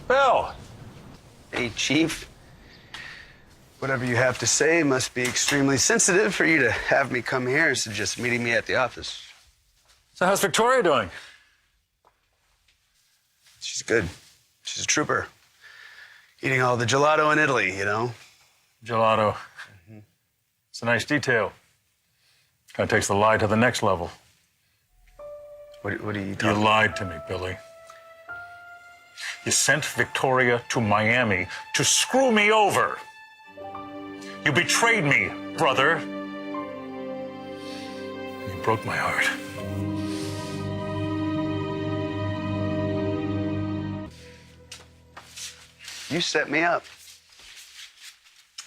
Bill! Hey, Chief. Whatever you have to say must be extremely sensitive for you to have me come here instead of just meeting me at the office. So how's Victoria doing? She's good. She's a trooper. Eating all the gelato in Italy, you know? Gelato. It's a nice detail. Kind of takes the lie to the next level. What are you You talking about? lied to me, Billy. You sent Victoria to Miami to screw me over. You betrayed me, brother. You broke my heart. You set me up.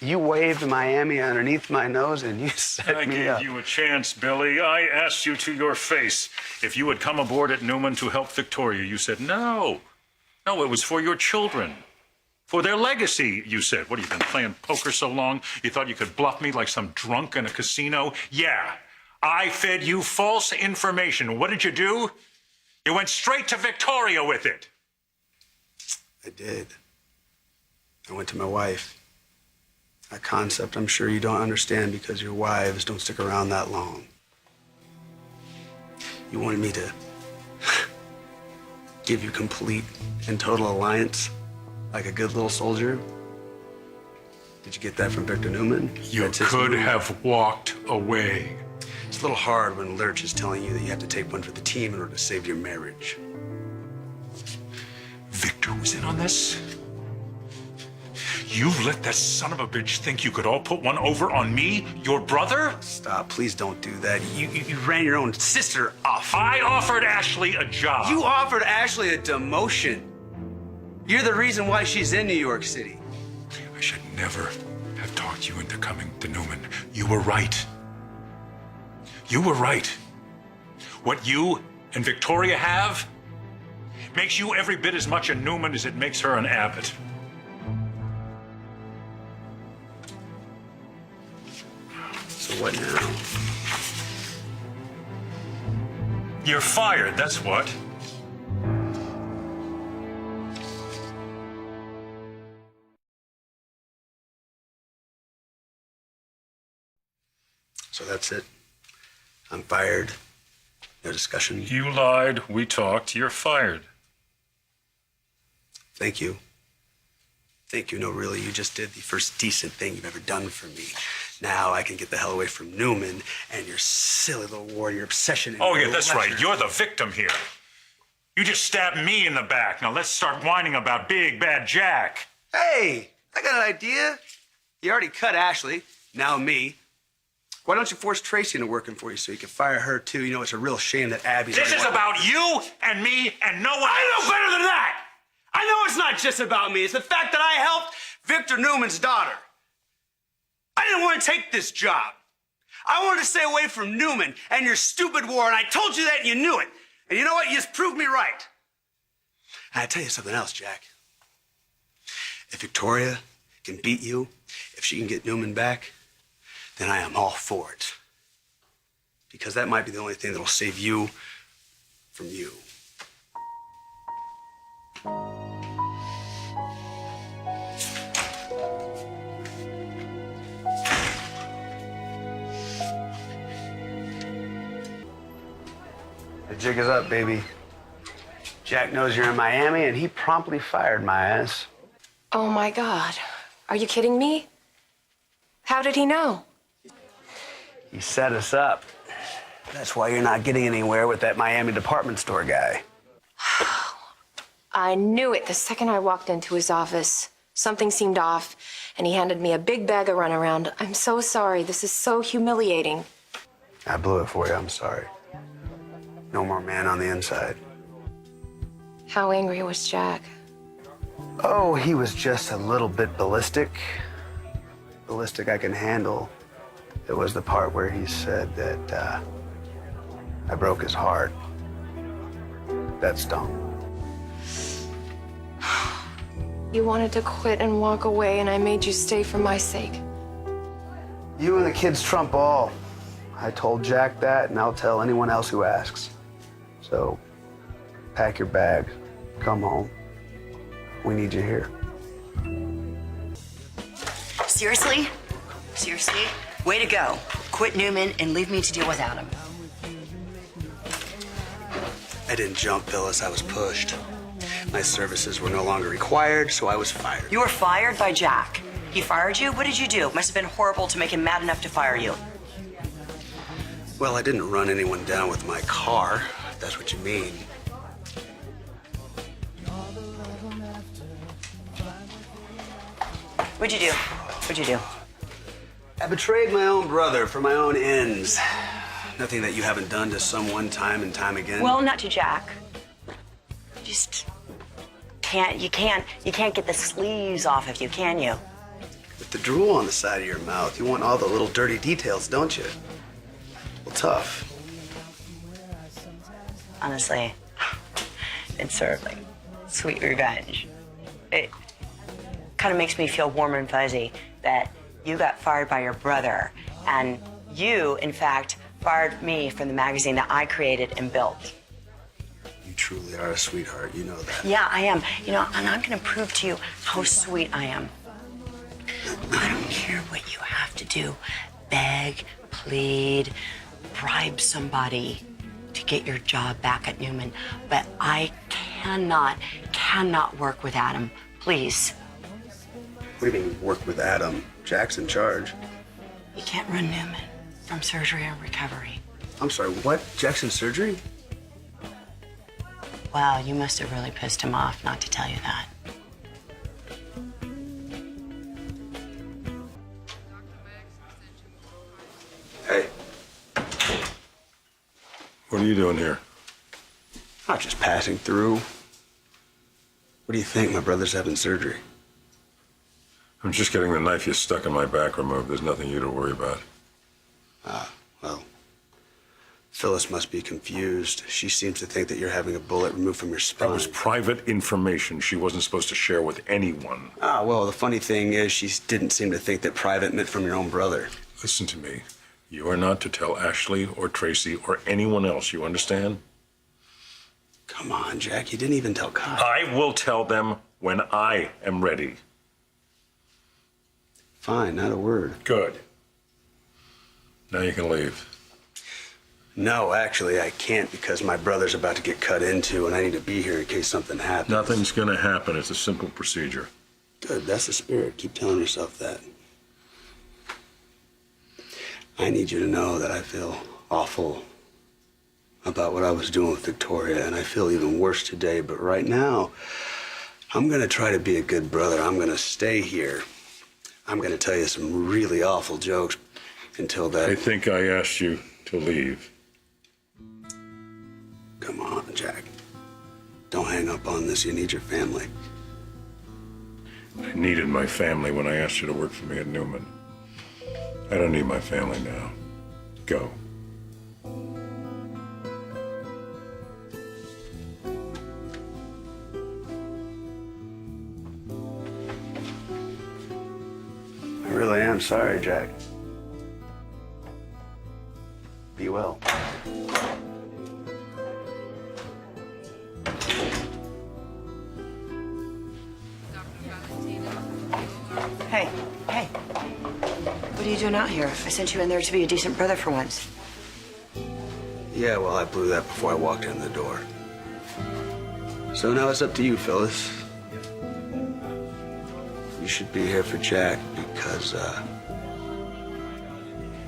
You waved Miami underneath my nose and you set I me up. gave you a chance, Billy. I asked you to your face if you would come aboard at Newman to help Victoria. You said no. No, it was for your children. For their legacy, you said. What, have you been playing poker so long you thought you could bluff me like some drunk in a casino? Yeah, I fed you false information. What did you do? You went straight to Victoria with it. I did. I went to my wife. A concept I'm sure you don't understand because your wives don't stick around that long. You wanted me to give you complete and total alliance like a good little soldier? Did you get that from Victor Newman? You That's his could move. have walked away. It's a little hard when Lurch is telling you that you have to take one for the team in order to save your marriage. Victor was in on this? You let that son of a bitch think you could all put one over on me, your brother? Stop, please don't do that. You ran your own sister off. I offered Ashley a job. You offered Ashley a demotion. You're the reason why she's in New York City. I should never have talked you into coming to Newman. You were right. You were right. What you and Victoria have makes you every bit as much a Newman as it makes her an Abbott. So what now? You're fired, that's what. So that's it. I'm fired. No discussion. You lied, we talked, you're fired. Thank you. Thank you. No, really, you just did the first decent thing you've ever done for me. Now I can get the hell away from Newman and your silly little war, your obsession. Oh, yeah, that's right. You're the victim here. You just stabbed me in the back. Now let's start whining about Big Bad Jack. Hey, I got an idea. You already cut Ashley, now me. Why don't you force Tracy into working for you so you can fire her too? You know, it's a real shame that Abby's... This is about you and me and no one else. I know better than that! I know it's not just about me. It's the fact that I helped Victor Newman's daughter. I didn't want to take this job. I wanted to stay away from Newman and your stupid war, and I told you that and you knew it. And you know what? You just proved me right. And I tell you something else, Jack. If Victoria can beat you, if she can get Newman back, then I am all for it. Because that might be the only thing that'll save you from you. The jig is up, baby. Jack knows you're in Miami, and he promptly fired my ass. Oh, my God. Are you kidding me? How did he know? He set us up. That's why you're not getting anywhere with that Miami department store guy. I knew it the second I walked into his office. Something seemed off, and he handed me a big bag of runaround. I'm so sorry. This is so humiliating. I blew it for you. I'm sorry. No more man on the inside. How angry was Jack? Oh, he was just a little bit ballistic. Ballistic I can handle. It was the part where he said that I broke his heart. That stung. You wanted to quit and walk away, and I made you stay for my sake. You and the kids trump all. I told Jack that, and I'll tell anyone else who asks. So, pack your bag, come home. We need you here. Seriously? Seriously? Way to go. Quit Newman and leave me to deal with Adam. I didn't jump, Phyllis. I was pushed. My services were no longer required, so I was fired. You were fired by Jack. He fired you? What did you do? Must have been horrible to make him mad enough to fire you. Well, I didn't run anyone down with my car, if that's what you mean. What'd you do? What'd you do? I betrayed my own brother for my own ends. Nothing that you haven't done to someone time and time again. Well, not to Jack. Just you can't get the sleeves off of you, can you? With the drool on the side of your mouth, you want all the little dirty details, don't you? Well, tough. Honestly, it's sort of like sweet revenge. It kind of makes me feel warm and fuzzy that you got fired by your brother, and you, in fact, fired me from the magazine that I created and built. You truly are a sweetheart, you know that. Yeah, I am. You know, and I'm gonna prove to you how sweet I am. I don't care what you have to do. Beg, plead, bribe somebody to get your job back at Newman. But I cannot work with Adam. Please. What do you mean, work with Adam? Jack's in charge. You can't run Newman from surgery and recovery. I'm sorry, what? Jack's in surgery? Wow, you must have really pissed him off not to tell you that. Hey, What are you doing here? not just passing through. What do you think? My brother's having surgery. I'm just getting the knife you stuck in my back removed. There's nothing you to worry about. Well, Phyllis must be confused. She seems to think that you're having a bullet removed from your spine. That was private information she wasn't supposed to share with anyone. Well, the funny thing is she didn't seem to think that private meant from your own brother. Listen to me. You are not to tell Ashley or Tracy or anyone else, you understand? Come on, Jack, you didn't even tell Kyle. I will tell them when I am ready. Fine, not a word. Good. Now you can leave. No, actually, I can't because my brother's about to get cut into and I need to be here in case something happens. Nothing's gonna happen. It's a simple procedure. Good, that's the spirit. Keep telling yourself that. I need you to know that I feel awful about what I was doing with Victoria, and I feel even worse today. But right now, I'm going to try to be a good brother. I'm going to stay here. I'm going to tell you some really awful jokes until that... I think I asked you to leave. Come on, Jack. Don't hang up on this. You need your family. I needed my family when I asked you to work for me at Newman. I don't need my family now. Go. I really am sorry, Jack. Be well. Hey. What are you doing out here? I sent you in there to be a decent brother for once. Yeah, well, I blew that before I walked in the door. So now it's up to you, Phyllis. You should be here for Jack because,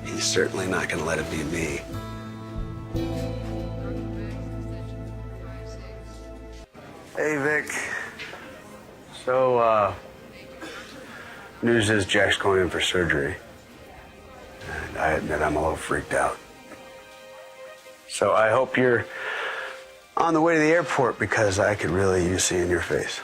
he's certainly not gonna let it be me. Hey, Vic. So, news is Jack's going in for surgery. And I admit I'm a little freaked out. So I hope you're on the way to the airport because I could really use seeing your face.